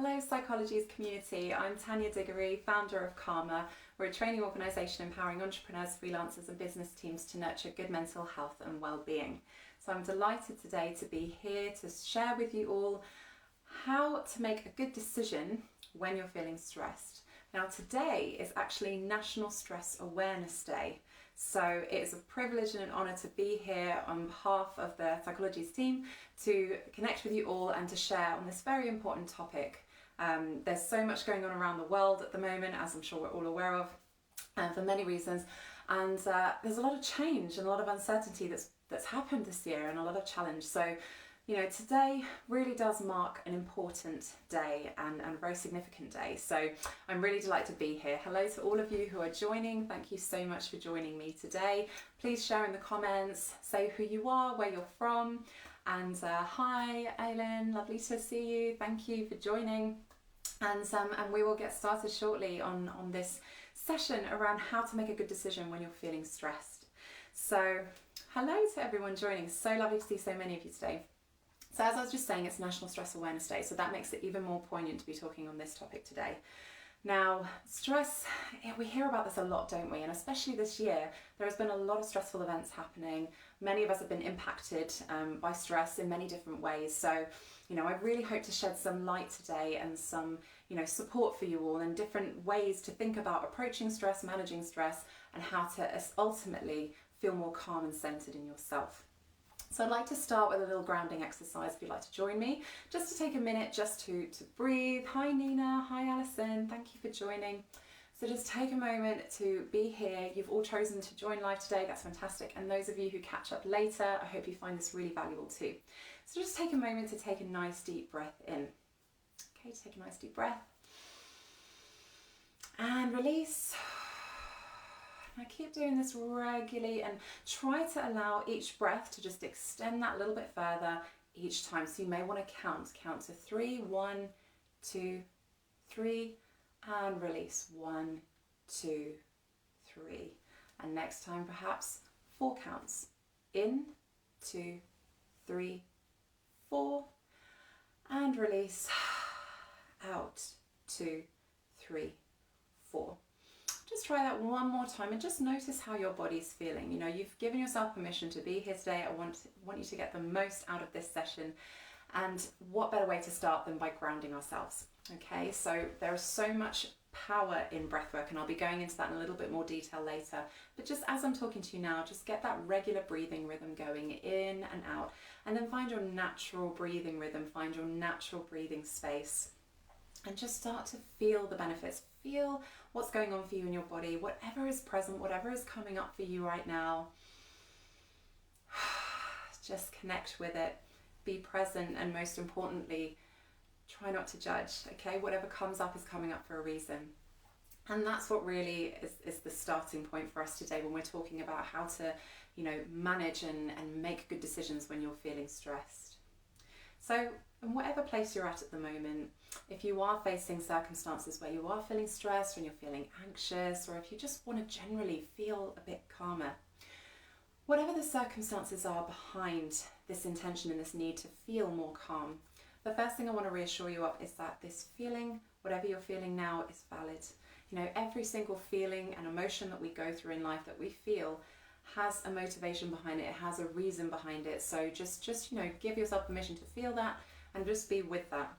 Hello Psychologies community, I'm Tania Diggory, founder of Karma. We're a training organisation empowering entrepreneurs, freelancers and business teams to nurture good mental health and well-being. So I'm delighted today to be here to share with you all how to make a good decision when you're feeling stressed. Now today is actually National Stress Awareness Day. So it is a privilege and an honour to be here on behalf of the Psychologies team to connect with you all and to share on this very important topic. There's so much going on around the world at the moment, as I'm sure we're all aware of, for many reasons. And there's a lot of change and a lot of uncertainty that's happened this year and a lot of challenge. So, you know, today really does mark an important day and a very significant day. So I'm really delighted to be here. Hello to all of you who are joining. Thank you so much for joining me today. Please share in the comments, say who you are, where you're from. And hi, Aileen, lovely to see you. Thank you for joining. And we will get started shortly on this session around how to make a good decision when you're feeling stressed. So hello to everyone joining. So lovely to see so many of you today. So as I was just saying, it's National Stress Awareness Day, so that makes it even more poignant to be talking on this topic today. Now, stress, we hear about this a lot, don't we? And especially this year, there has been a lot of stressful events happening. Many of us have been impacted by stress in many different ways. So, you know, I really hope to shed some light today and some, you know, support for you all and different ways to think about approaching stress, managing stress, and how to ultimately feel more calm and centered in yourself. So I'd like to start with a little grounding exercise if you'd like to join me, just to take a minute just to breathe. Hi Nina, hi Alison, thank you for joining. So just take a moment to be here. You've all chosen to join live today, that's fantastic. And those of you who catch up later, I hope you find this really valuable too. So just take a moment to take a nice deep breath in. Okay, take a nice deep breath. And release. Now keep doing this regularly and try to allow each breath to just extend that a little bit further each time. So you may want to count to 3, 1, 2, 3, and release 1, 2, 3. And next time perhaps 4 counts. In, 2, 3, 4, and release out, 2, 3, 4. Just try that one more time and just notice how your body's feeling. You know, you've given yourself permission to be here today. I want you to get the most out of this session. And what better way to start than by grounding ourselves? Okay, so there is so much power in breathwork, and I'll be going into that in a little bit more detail later. But just as I'm talking to you now, just get that regular breathing rhythm going in and out, and then find your natural breathing rhythm, find your natural breathing space. And just start to feel the benefits. Feel what's going on for you in your body, whatever is present, whatever is coming up for you right now. Just connect with it, be present, and most importantly, try not to judge, okay? Whatever comes up is coming up for a reason. And that's what really is the starting point for us today when we're talking about how to, you know, manage and make good decisions when you're feeling stressed. So in whatever place you're at the moment, if you are facing circumstances where you are feeling stressed, when you're feeling anxious, or if you just want to generally feel a bit calmer, whatever the circumstances are behind this intention and this need to feel more calm, the first thing I want to reassure you of is that this feeling, whatever you're feeling now, is valid. You know, every single feeling and emotion that we go through in life that we feel has a motivation behind it, it has a reason behind it. So just you know, give yourself permission to feel that and just be with that.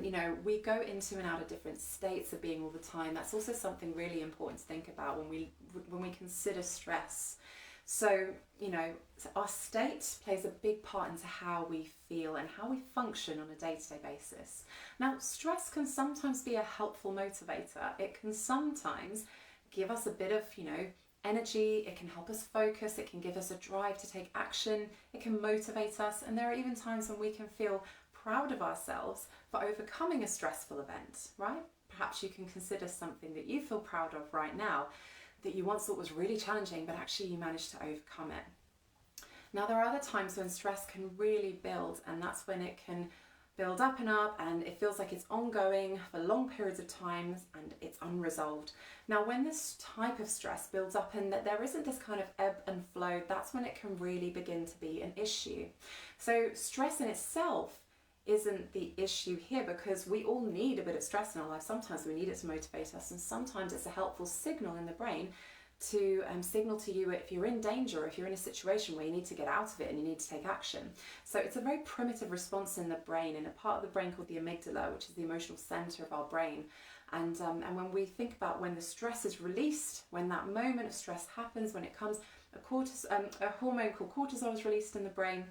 You know, we go into and out of different states of being all the time. That's also something really important to think about when we consider stress. So, you know, our state plays a big part into how we feel and how we function on a day-to-day basis. Now, stress can sometimes be a helpful motivator. It can sometimes give us a bit of, you know, energy, it can help us focus, it can give us a drive to take action, it can motivate us, and there are even times when we can feel proud of ourselves for overcoming a stressful event, right? Perhaps you can consider something that you feel proud of right now that you once thought was really challenging, but actually you managed to overcome it. Now there are other times when stress can really build, and that's when it can build up and it feels like it's ongoing for long periods of time and it's unresolved. Now when this type of stress builds up and that there isn't this kind of ebb and flow, that's when it can really begin to be an issue. So stress in itself isn't the issue here, because we all need a bit of stress in our life. Sometimes we need it to motivate us, and sometimes it's a helpful signal in the brain to signal to you if you're in danger, or if you're in a situation where you need to get out of it and you need to take action. So it's a very primitive response in the brain, in a part of the brain called the amygdala, which is the emotional center of our brain. And when we think about when the stress is released, when that moment of stress happens, when it comes, a hormone called cortisol is released in the brain,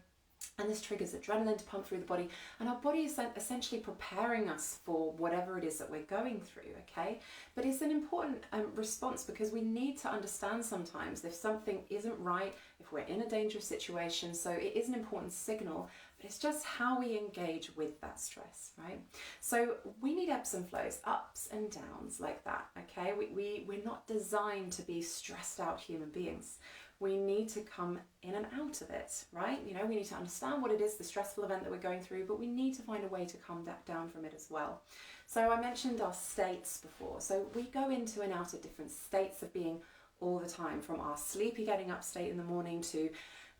and this triggers adrenaline to pump through the body, and our body is essentially preparing us for whatever it is that we're going through, okay? But it's an important response, because we need to understand sometimes if something isn't right, if we're in a dangerous situation. So it is an important signal, but it's just how we engage with that stress, right? So we need ebbs and flows, ups and downs like that, okay? We're not designed to be stressed out human beings. We need to come in and out of it, right? You know, we need to understand what it is, the stressful event that we're going through, but we need to find a way to come down from it as well. So I mentioned our states before. So we go into and out of different states of being all the time, from our sleepy getting up state in the morning to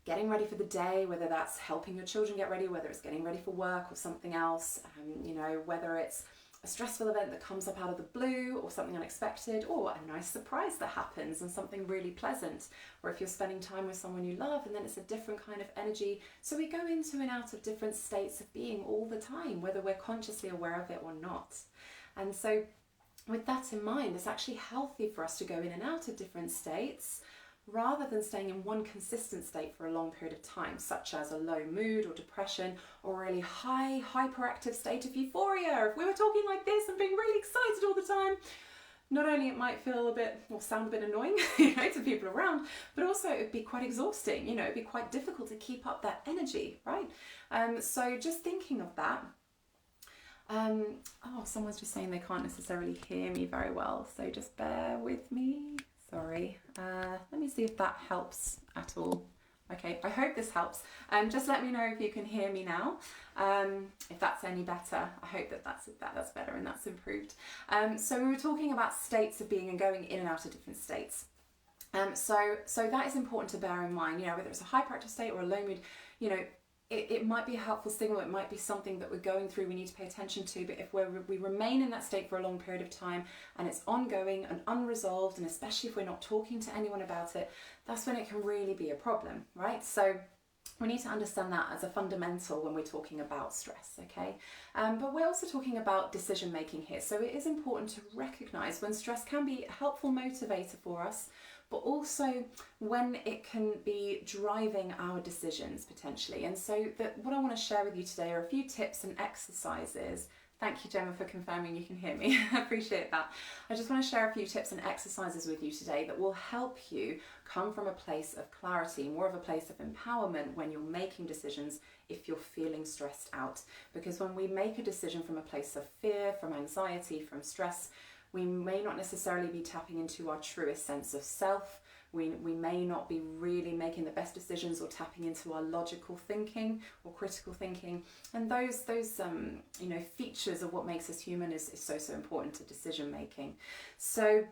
getting ready for the day, whether that's helping your children get ready, whether it's getting ready for work or something else, you know, whether it's a stressful event that comes up out of the blue, or something unexpected, or a nice surprise that happens and something really pleasant, or if you're spending time with someone you love and then it's a different kind of energy. So we go into and out of different states of being all the time, whether we're consciously aware of it or not. And so with that in mind, it's actually healthy for us to go in and out of different states, rather than staying in one consistent state for a long period of time, such as a low mood or depression, or a really high hyperactive state of euphoria. If we were talking like this and being really excited all the time, not only it might feel a bit, or sound a bit annoying, you know, to people around, but also it would be quite exhausting. You know, it'd be quite difficult to keep up that energy, right? So just thinking of that. Oh, someone's just saying they can't necessarily hear me very well, so just bear with me. Sorry, let me see if that helps at all. Okay, I hope this helps. Just let me know if you can hear me now, if that's any better. I hope that's better and that's improved. So we were talking about states of being and going in and out of different states. So that is important to bear in mind, you know, whether it's a hyperactive state or a low mood, you know, it might be a helpful signal, it might be something that we're going through, we need to pay attention to, but if we remain in that state for a long period of time and it's ongoing and unresolved, and especially if we're not talking to anyone about it, that's when it can really be a problem, right? So we need to understand that as a fundamental when we're talking about stress, okay? But we're also talking about decision making here, so it is important to recognise when stress can be a helpful motivator for us, but also when it can be driving our decisions potentially. And so what I want to share with you today are a few tips and exercises. Thank you, Gemma, for confirming you can hear me. I appreciate that. I just want to share a few tips and exercises with you today that will help you come from a place of clarity, more of a place of empowerment when you're making decisions if you're feeling stressed out. Because when we make a decision from a place of fear, from anxiety, from stress, we may not necessarily be tapping into our truest sense of self. We may not be really making the best decisions or tapping into our logical thinking or critical thinking. And those you know, features of what makes us human is so important to decision making. So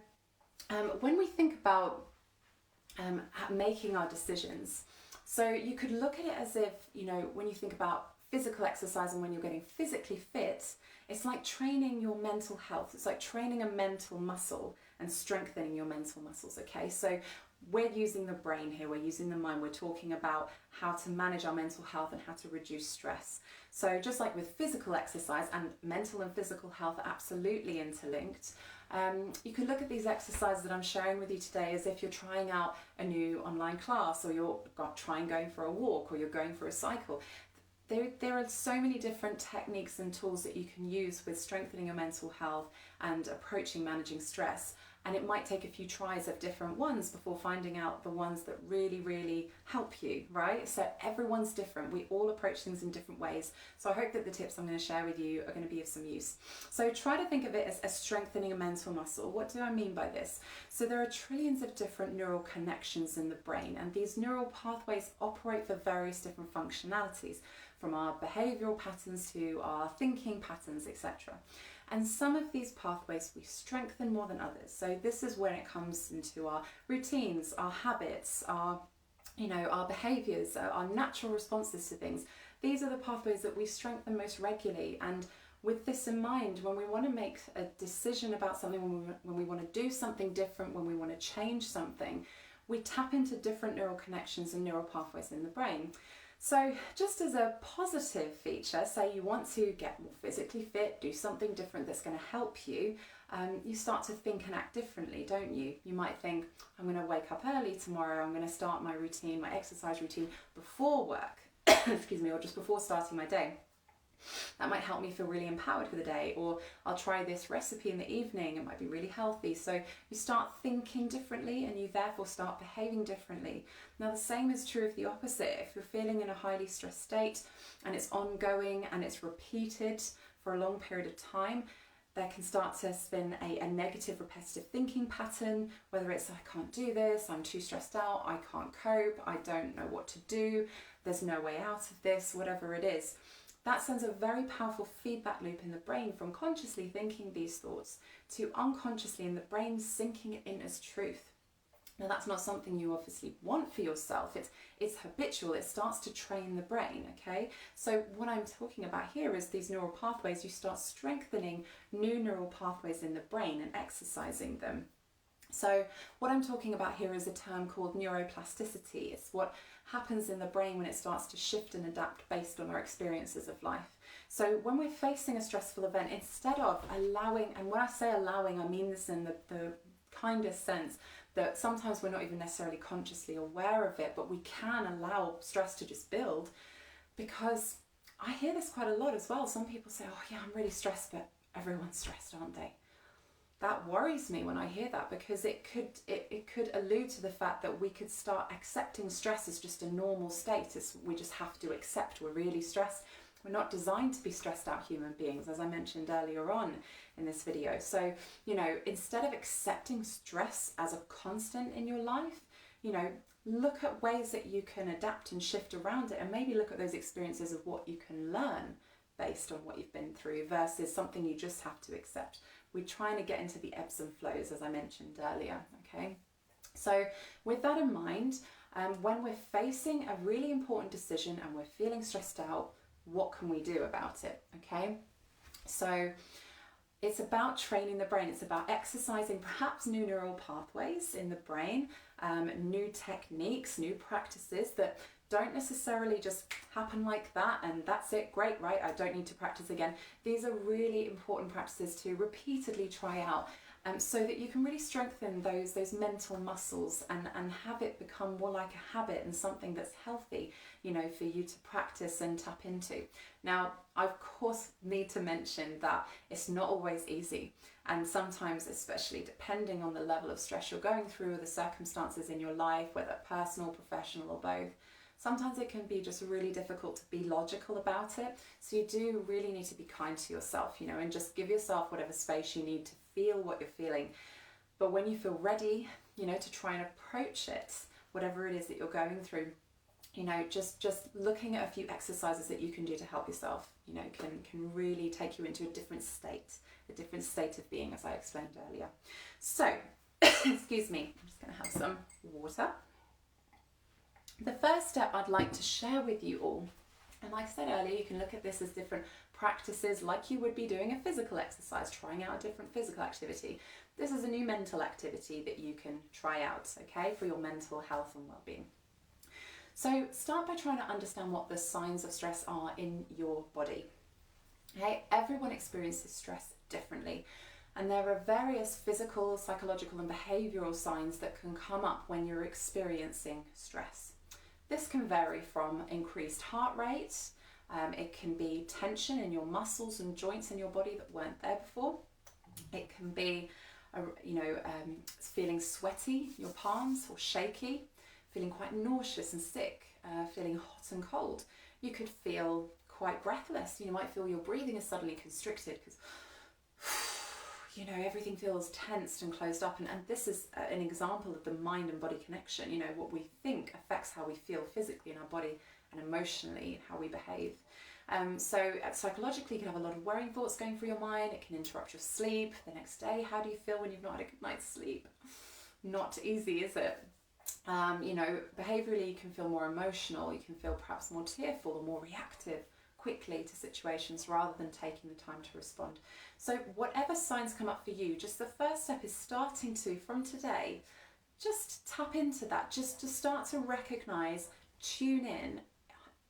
when we think about making our decisions, so you could look at it as if, you know, when you think about physical exercise and when you're getting physically fit, it's like training your mental health. It's like training a mental muscle and strengthening your mental muscles, okay? So we're using the brain here, we're using the mind, we're talking about how to manage our mental health and how to reduce stress. So just like with physical exercise, and mental and physical health are absolutely interlinked, you could look at these exercises that I'm sharing with you today as if you're trying out a new online class, or you're trying going for a walk, or you're going for a cycle. There are so many different techniques and tools that you can use with strengthening your mental health and approaching managing stress. And it might take a few tries of different ones before finding out the ones that really, really help you, right? So everyone's different. We all approach things in different ways. So I hope that the tips I'm going to share with you are going to be of some use. So try to think of it as strengthening a mental muscle. What do I mean by this? So there are trillions of different neural connections in the brain, and these neural pathways operate for various different functionalities, from our behavioural patterns to our thinking patterns, etc. And some of these pathways we strengthen more than others. So this is when it comes into our routines, our habits, our behaviours, our natural responses to things. these are the pathways that we strengthen most regularly. And with this in mind, when we want to make a decision about something, when we want to do something different, when we want to change something, we tap into different neural connections and neural pathways in the brain. So just as a positive feature, say you want to get more physically fit, do something different that's going to help you, you start to think and act differently, don't you? You might think, I'm going to wake up early tomorrow, I'm going to start my routine, my exercise routine before work, excuse me, or just before starting my day. That might help me feel really empowered for the day. Or I'll try this recipe in the evening, it might be really healthy. So you start thinking differently and you therefore start behaving differently. Now the same is true of the opposite. If you're feeling in a highly stressed state and it's ongoing and it's repeated for a long period of time, there can start to spin a negative repetitive thinking pattern, whether it's I can't do this, I'm too stressed out, I can't cope, I don't know what to do, there's no way out of this, whatever it is. That sends a very powerful feedback loop in the brain from consciously thinking these thoughts to unconsciously in the brain sinking it in as truth. Now that's not something you obviously want for yourself, it's habitual, it starts to train the brain, okay? So what I'm talking about here is these neural pathways, you start strengthening new neural pathways in the brain and exercising them. So what I'm talking about here is a term called neuroplasticity. It's what happens in the brain when it starts to shift and adapt based on our experiences of life. So when we're facing a stressful event, instead of allowing, and when I say allowing, I mean this in the kindest sense, that sometimes we're not even necessarily consciously aware of it, but we can allow stress to just build, because I hear this quite a lot as well. Some people say, oh yeah, I'm really stressed, but everyone's stressed, aren't they? That worries me when I hear that, because it could allude to the fact that we could start accepting stress as just a normal state. We just have to accept we're really stressed. We're not designed to be stressed out human beings, as I mentioned earlier on in this video. So, you know, instead of accepting stress as a constant in your life, you know, look at ways that you can adapt and shift around it, and maybe look at those experiences of what you can learn based on what you've been through versus something you just have to accept. We're trying to get into the ebbs and flows, as I mentioned earlier, okay? So with that in mind, when we're facing a really important decision and we're feeling stressed out, what can we do about it, okay? So it's about training the brain. It's about exercising perhaps new neural pathways in the brain, new techniques, new practices that don't necessarily just happen like that and that's it, great, right? I don't need to practice again. These are really important practices to repeatedly try out, so that you can really strengthen those mental muscles and have it become more like a habit and something that's healthy, you know, for you to practice and tap into. Now, I of course need to mention that it's not always easy, and sometimes, especially depending on the level of stress you're going through or the circumstances in your life, whether personal, professional or both, sometimes it can be just really difficult to be logical about it. So you do really need to be kind to yourself, you know, and just give yourself whatever space you need to feel what you're feeling. But when you feel ready, you know, to try and approach it, whatever it is that you're going through, you know, just looking at a few exercises that you can do to help yourself, you know, can really take you into a different state of being, as I explained earlier. So, excuse me, I'm just going to have some water. The first step I'd like to share with you all, and like I said earlier, you can look at this as different practices like you would be doing a physical exercise, trying out a different physical activity. This is a new mental activity that you can try out, okay, for your mental health and well-being. So start by trying to understand what the signs of stress are in your body. Okay, everyone experiences stress differently, and there are various physical, psychological and behavioural signs that can come up when you're experiencing stress. This can vary from increased heart rate, it can be tension in your muscles and joints in your body that weren't there before. It can be, feeling sweaty, your palms, or shaky, feeling quite nauseous and sick, feeling hot and cold. You could feel quite breathless. You might feel your breathing is suddenly constricted because you know, everything feels tensed and closed up, and this is an example of the mind and body connection. You know, what we think affects how we feel physically in our body and emotionally, how we behave. So psychologically, you can have a lot of worrying thoughts going through your mind. It can interrupt your sleep the next day. How do you feel when you've not had a good night's sleep? Not easy, is it? Behaviorally you can feel more emotional, you can feel perhaps more tearful or more reactive quickly to situations rather than taking the time to respond. So whatever signs come up for you, just the first step is starting to, from today, just tap into that, just to start to recognize, tune in.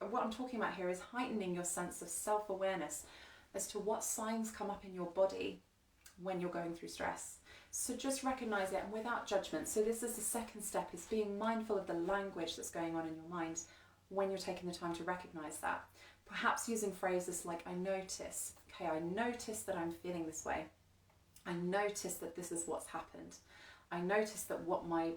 What I'm talking about here is heightening your sense of self-awareness as to what signs come up in your body when you're going through stress. So just recognize it and without judgment. So this is the second step, is being mindful of the language that's going on in your mind when you're taking the time to recognize that. Perhaps using phrases like, I notice that I'm feeling this way. I notice that this is what's happened. I notice that what I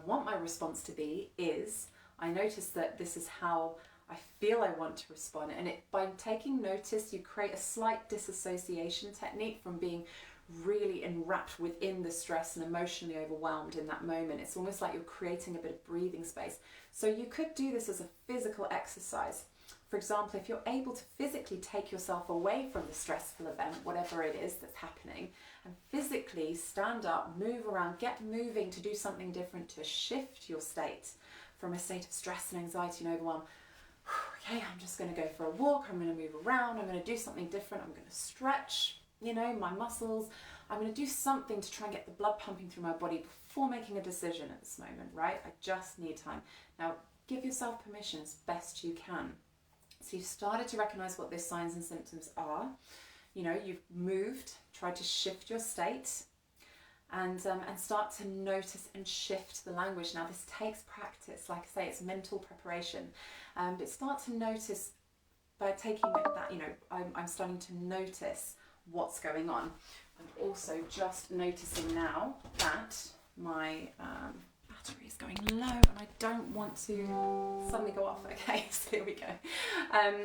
want my response to be is, I notice that this is how I feel I want to respond. And by taking notice, you create a slight disassociation technique from being really enwrapped within the stress and emotionally overwhelmed in that moment. It's almost like you're creating a bit of breathing space. So you could do this as a physical exercise. For example, if you're able to physically take yourself away from the stressful event, whatever it is that's happening, and physically stand up, move around, get moving to do something different, to shift your state from a state of stress and anxiety and overwhelm. Okay, I'm just going to go for a walk, I'm going to move around, I'm going to do something different, I'm going to stretch, my muscles. I'm going to do something to try and get the blood pumping through my body before making a decision at this moment, right? I just need time. Now, give yourself permission as best you can. So you've started to recognize what those signs and symptoms are. You've moved, tried to shift your state, and start to notice and shift the language. Now, this takes practice. Like I say, it's mental preparation. But start to notice by taking that, I'm starting to notice what's going on. I'm also just noticing now that my battery is going low and I don't want to suddenly go off. Okay, so here we go.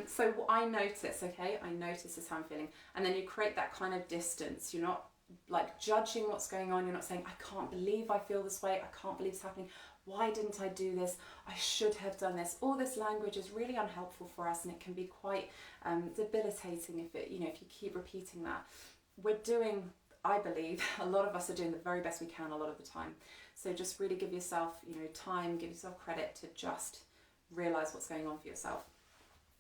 So I notice this is how I'm feeling. And then you create that kind of distance. You're not like judging what's going on. You're not saying, I can't believe I feel this way. I can't believe it's happening. Why didn't I do this? I should have done this. All this language is really unhelpful for us, and it can be quite debilitating if you keep repeating that. I believe, a lot of us are doing the very best we can a lot of the time. So just really give yourself, time, give yourself credit to just realize what's going on for yourself.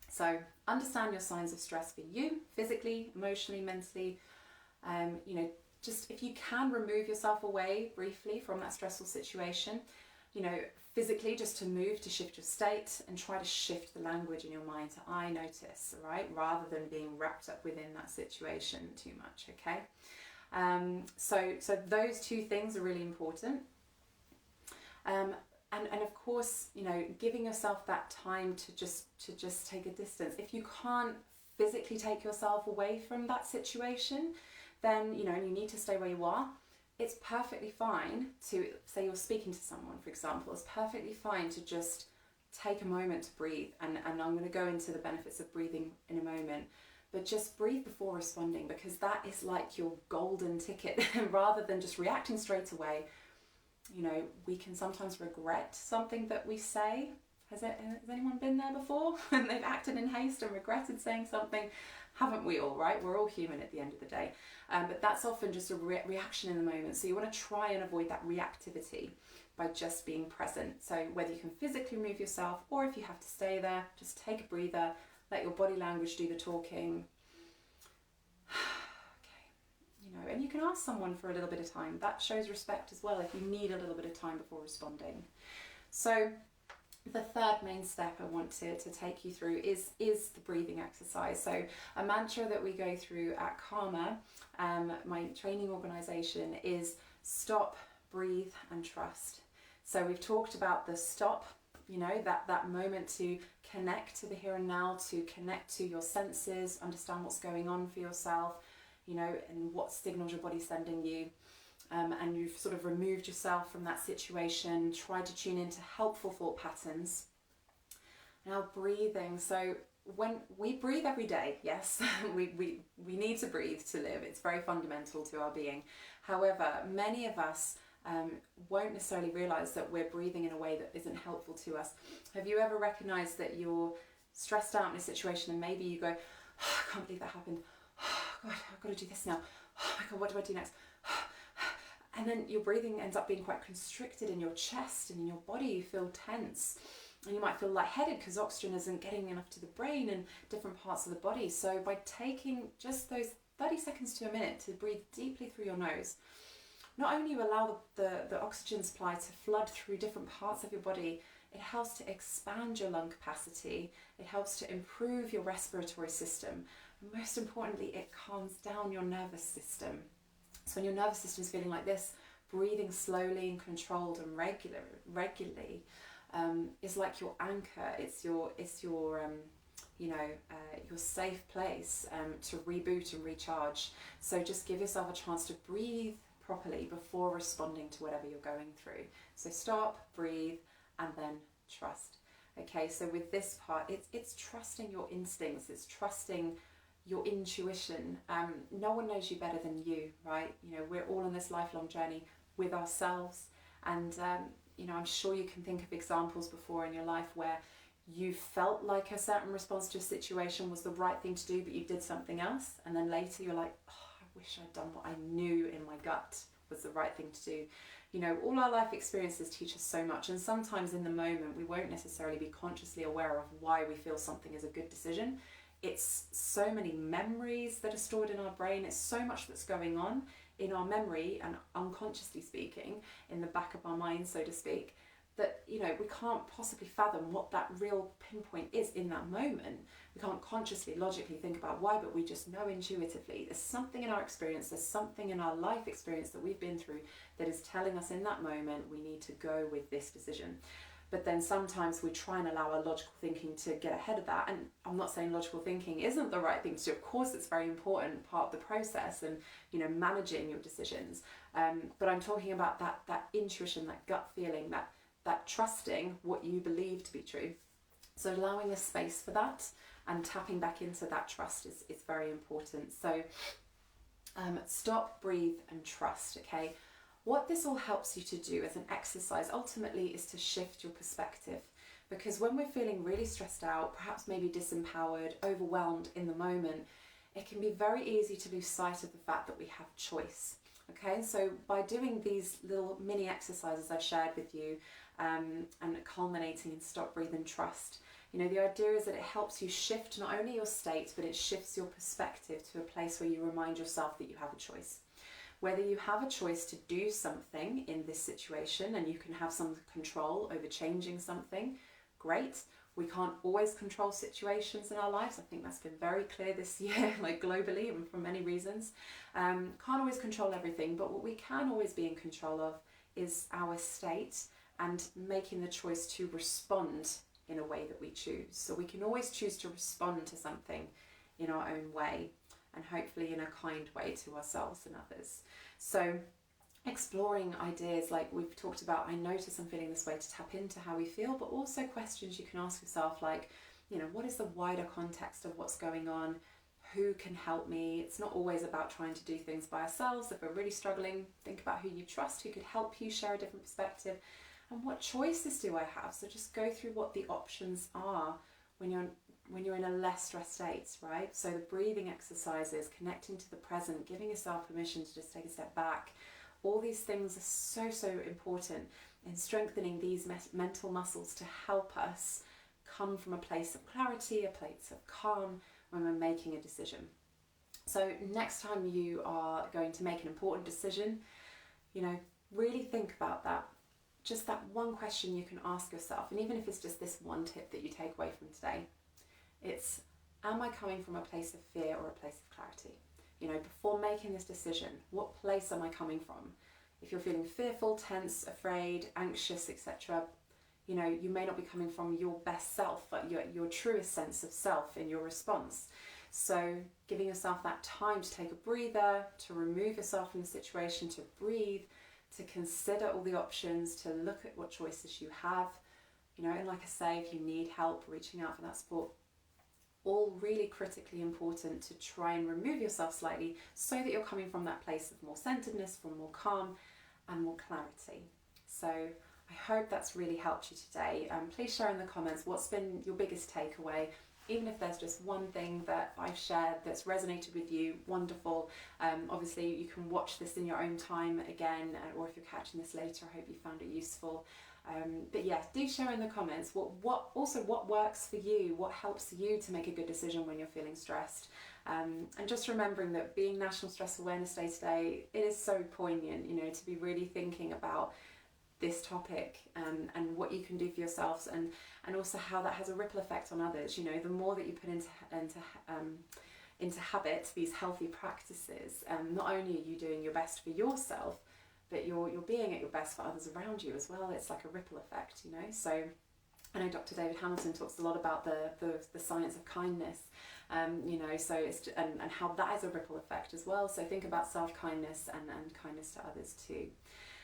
So understand your signs of stress for you, physically, emotionally, mentally. Just if you can remove yourself away briefly from that stressful situation, physically just to move, to shift your state and try to shift the language in your mind to I notice, right? Rather than being wrapped up within that situation too much, okay? So those two things are really important. And of course, giving yourself that time to just take a distance. If you can't physically take yourself away from that situation, then, and you need to stay where you are, it's perfectly fine to, say you're speaking to someone, for example, it's perfectly fine to just take a moment to breathe. And I'm going to go into the benefits of breathing in a moment. But just breathe before responding, because that is like your golden ticket. Rather than just reacting straight away, we can sometimes regret something that we say. Has anyone been there before? And they've acted in haste and regretted saying something? Haven't we all, right? We're all human at the end of the day. But that's often just a reaction in the moment. So you want to try and avoid that reactivity by just being present. So whether you can physically move yourself, or if you have to stay there, just take a breather, let your body language do the talking. Okay, and you can ask someone for a little bit of time. That shows respect as well if you need a little bit of time before responding. So the third main step I want to take you through is the breathing exercise. So a mantra that we go through at Karma, my training organisation, is stop, breathe and trust. So we've talked about the stop, that moment to connect to the here and now, to connect to your senses, understand what's going on for yourself, and what signals your body's sending you. And you've sort of removed yourself from that situation, tried to tune into helpful thought patterns. Now breathing. So when we breathe every day, yes, we need to breathe to live. It's very fundamental to our being. However, many of us won't necessarily realise that we're breathing in a way that isn't helpful to us. Have you ever recognised that you're stressed out in a situation and maybe you go, oh, I can't believe that happened. Oh, God, I've got to do this now. Oh my God, what do I do next? And then your breathing ends up being quite constricted in your chest and in your body. You feel tense. And you might feel lightheaded because oxygen isn't getting enough to the brain and different parts of the body. So by taking just those 30 seconds to a minute to breathe deeply through your nose, not only you allow the oxygen supply to flood through different parts of your body, it helps to expand your lung capacity, it helps to improve your respiratory system, and most importantly, it calms down your nervous system. So when your nervous system is feeling like this, breathing slowly and controlled and regularly is like your anchor. It's your your safe place to reboot and recharge. So just give yourself a chance to breathe properly before responding to whatever you're going through. So stop, breathe, and then trust. Okay, so with this part, it's trusting your instincts, it's trusting your intuition. No one knows you better than you, right? You know, we're all on this lifelong journey with ourselves, and I'm sure you can think of examples before in your life where you felt like a certain response to a situation was the right thing to do, but you did something else, and then later you're like, oh, I wish I'd done what I knew in my gut was the right thing to do. You know, all our life experiences teach us so much, and sometimes in the moment we won't necessarily be consciously aware of why we feel something is a good decision. It's so many memories that are stored in our brain, it's so much that's going on in our memory and unconsciously speaking, in the back of our mind, so to speak, that, you know, we can't possibly fathom what that real pinpoint is in that moment. We can't consciously, logically think about why, but we just know intuitively. There's something in our experience, there's something in our life experience that we've been through that is telling us in that moment we need to go with this decision. But then sometimes we try and allow our logical thinking to get ahead of that. And I'm not saying logical thinking isn't the right thing to do. Of course, it's a very important part of the process and, you know, managing your decisions. But I'm talking about that intuition, that gut feeling, that trusting what you believe to be true. So allowing a space for that and tapping back into that trust is very important. So stop, breathe, and trust, okay? What this all helps you to do as an exercise ultimately is to shift your perspective, because when we're feeling really stressed out, perhaps maybe disempowered, overwhelmed in the moment, it can be very easy to lose sight of the fact that we have choice. Okay, so by doing these little mini exercises I've shared with you and culminating in stop, breathe and trust, you know, the idea is that it helps you shift not only your state, but it shifts your perspective to a place where you remind yourself that you have a choice. Whether you have a choice to do something in this situation and you can have some control over changing something, great. We can't always control situations in our lives. I think that's been very clear this year, like globally and for many reasons. Can't always control everything, but what we can always be in control of is our state and making the choice to respond in a way that we choose. So we can always choose to respond to something in our own way, and hopefully in a kind way to ourselves and others. So exploring ideas like we've talked about, I notice I'm feeling this way, to tap into how we feel, but also questions you can ask yourself like, you know, what is the wider context of what's going on? Who can help me? It's not always about trying to do things by ourselves. If we're really struggling, think about who you trust, who could help you share a different perspective, and what choices do I have? So just go through what the options are when you're in a less stressed state, right? So the breathing exercises, connecting to the present, giving yourself permission to just take a step back. All these things are so important in strengthening these mental muscles to help us come from a place of clarity, a place of calm when we're making a decision. So next time you are going to make an important decision, you know, really think about that. Just that one question you can ask yourself, and even if it's just this one tip that you take away from today, it's, am I coming from a place of fear or a place of clarity? You know, before making this decision, what place am I coming from? If you're feeling fearful, tense, afraid, anxious, etc., you know, you may not be coming from your best self, but your truest sense of self in your response. So giving yourself that time to take a breather, to remove yourself from the situation, to breathe, to consider all the options, to look at what choices you have, you know, and like I say, if you need help, reaching out for that support, all really critically important to try and remove yourself slightly so that you're coming from that place of more centeredness, from more calm and more clarity. So I hope that's really helped you today. Please share in the comments what's been your biggest takeaway. even if there's just one thing that I've shared that's resonated with you, wonderful. Obviously you can watch this in your own time again, or if you're catching this later, I hope you found it useful. But yeah, do share in the comments what works for you, what helps you to make a good decision when you're feeling stressed. And just remembering that being National Stress Awareness Day today, it is so poignant, you know, to be really thinking about this topic, and what you can do for yourselves, and also how that has a ripple effect on others. You know, the more that you put into habit these healthy practices, not only are you doing your best for yourself, but you're being at your best for others around you as well. It's like a ripple effect, you know. So I know Dr. David Hamilton talks a lot about the science of kindness, you know, so it's and how that is a ripple effect as well. So think about self-kindness and kindness to others too.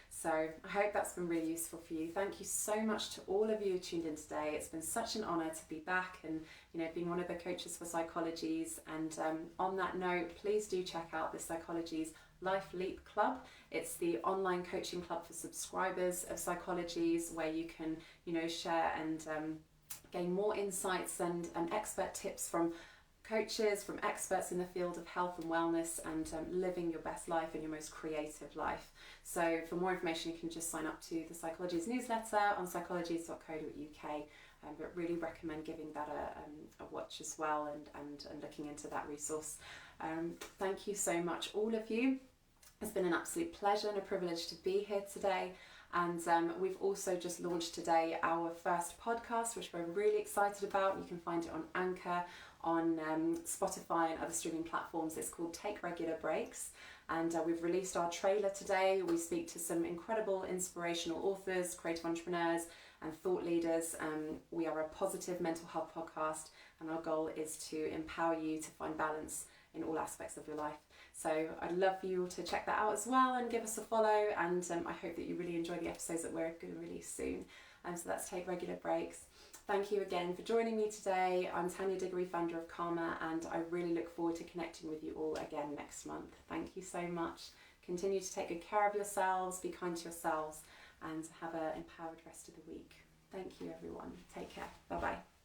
So I hope that's been really useful for you. Thank you so much to all of you who tuned in today. It's been such an honour to be back and, you know, being one of the coaches for Psychologies. And on that note, please do check out the Psychologies Life Leap Club. It's the online coaching club for subscribers of Psychologies, where you can, you know, share and gain more insights and expert tips from coaches, from experts in the field of health and wellness, and living your best life and your most creative life. So for more information, you can just sign up to the Psychologies newsletter on psychologies.co.uk, but really recommend giving that a watch as well, and looking into that resource. Thank you so much, all of you. It's been an absolute pleasure and a privilege to be here today. And we've also just launched today our first podcast, which we're really excited about. You can find it on Anchor, on Spotify and other streaming platforms. It's called Take Regular Breaks. And we've released our trailer today. We speak to some incredible inspirational authors, creative entrepreneurs and thought leaders. We are a positive mental health podcast, and our goal is to empower you to find balance in all aspects of your life. So I'd love for you all to check that out as well and give us a follow, and I hope that you really enjoy the episodes that we're going to release soon. So that's Take Regular Breaks. Thank you again for joining me today. I'm Tania Diggory, founder of Karma, and I really look forward to connecting with you all again next month. Thank you so much. Continue to take good care of yourselves, be kind to yourselves, and have an empowered rest of the week. Thank you, everyone. Take care. Bye-bye.